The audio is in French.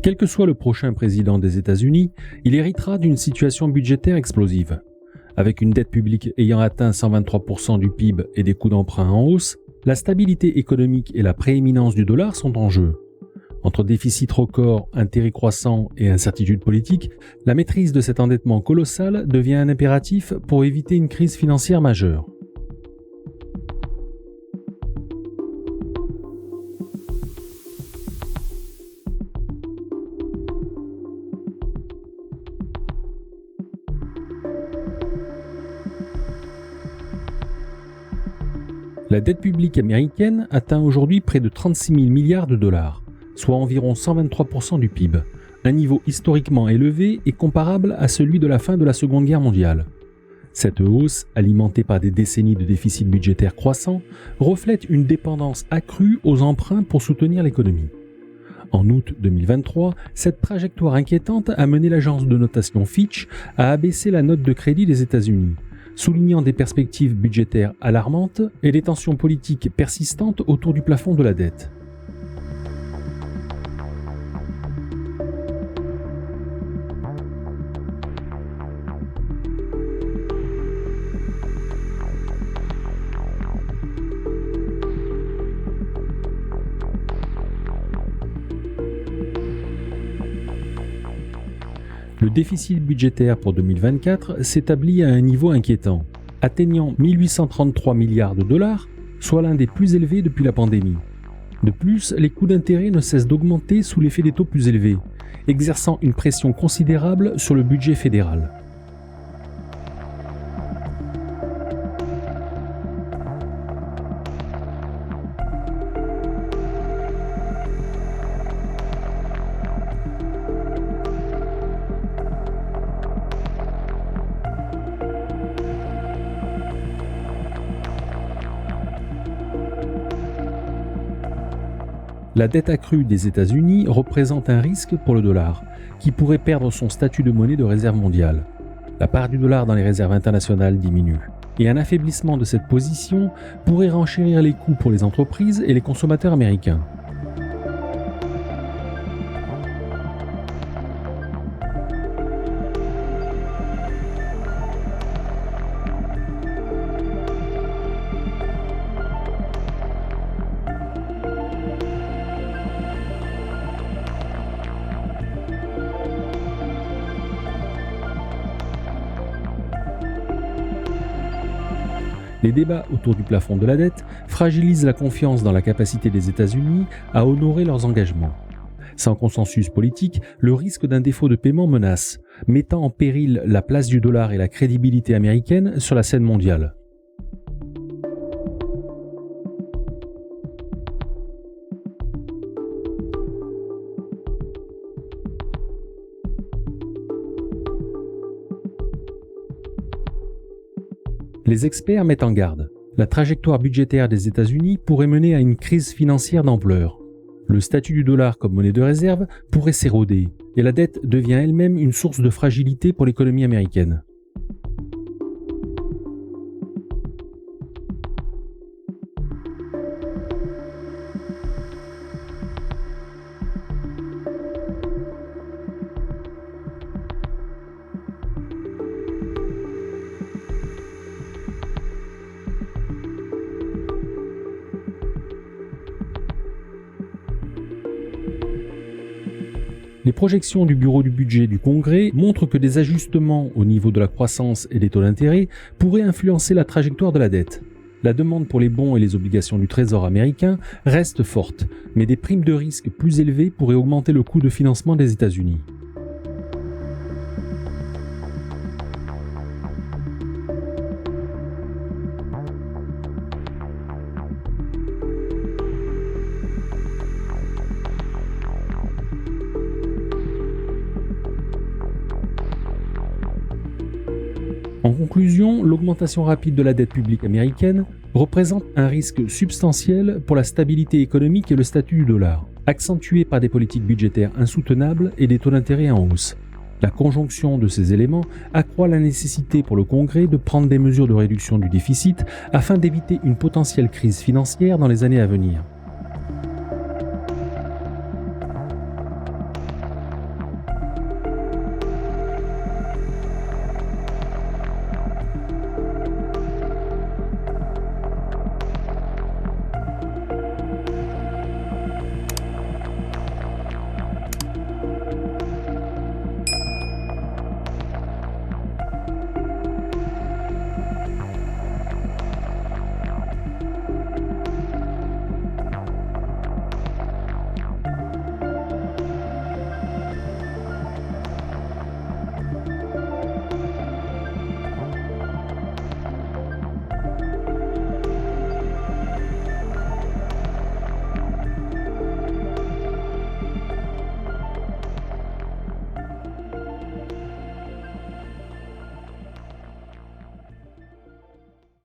Quel que soit le prochain président des États-Unis, il héritera d'une situation budgétaire explosive. Avec une dette publique ayant atteint 123% du PIB et des coûts d'emprunt en hausse, la stabilité économique et la prééminence du dollar sont en jeu. Entre déficit record, intérêts croissants et incertitudes politiques, la maîtrise de cet endettement colossal devient un impératif pour éviter une crise financière majeure. La dette publique américaine atteint aujourd'hui près de 36 000 milliards de dollars, soit environ 123% du PIB, un niveau historiquement élevé et comparable à celui de la fin de la Seconde Guerre mondiale. Cette hausse, alimentée par des décennies de déficit budgétaire croissant, reflète une dépendance accrue aux emprunts pour soutenir l'économie. En août 2023, cette trajectoire inquiétante a mené l'agence de notation Fitch à abaisser la note de crédit des États-Unis, soulignant des perspectives budgétaires alarmantes et des tensions politiques persistantes autour du plafond de la dette. Le déficit budgétaire pour 2024 s'établit à un niveau inquiétant, atteignant 1833 milliards de dollars, soit l'un des plus élevés depuis la pandémie. De plus, les coûts d'intérêt ne cessent d'augmenter sous l'effet des taux plus élevés, exerçant une pression considérable sur le budget fédéral. La dette accrue des États-Unis représente un risque pour le dollar, qui pourrait perdre son statut de monnaie de réserve mondiale. La part du dollar dans les réserves internationales diminue, et un affaiblissement de cette position pourrait renchérir les coûts pour les entreprises et les consommateurs américains. Les débats autour du plafond de la dette fragilisent la confiance dans la capacité des États-Unis à honorer leurs engagements. Sans consensus politique, le risque d'un défaut de paiement menace, mettant en péril la place du dollar et la crédibilité américaine sur la scène mondiale. Les experts mettent en garde. La trajectoire budgétaire des États-Unis pourrait mener à une crise financière d'ampleur. Le statut du dollar comme monnaie de réserve pourrait s'éroder, et la dette devient elle-même une source de fragilité pour l'économie américaine. Les projections du Bureau du budget du Congrès montrent que des ajustements au niveau de la croissance et des taux d'intérêt pourraient influencer la trajectoire de la dette. La demande pour les bons et les obligations du Trésor américain reste forte, mais des primes de risque plus élevées pourraient augmenter le coût de financement des États-Unis. En conclusion, l'augmentation rapide de la dette publique américaine représente un risque substantiel pour la stabilité économique et le statut du dollar, accentué par des politiques budgétaires insoutenables et des taux d'intérêt en hausse. La conjonction de ces éléments accroît la nécessité pour le Congrès de prendre des mesures de réduction du déficit afin d'éviter une potentielle crise financière dans les années à venir.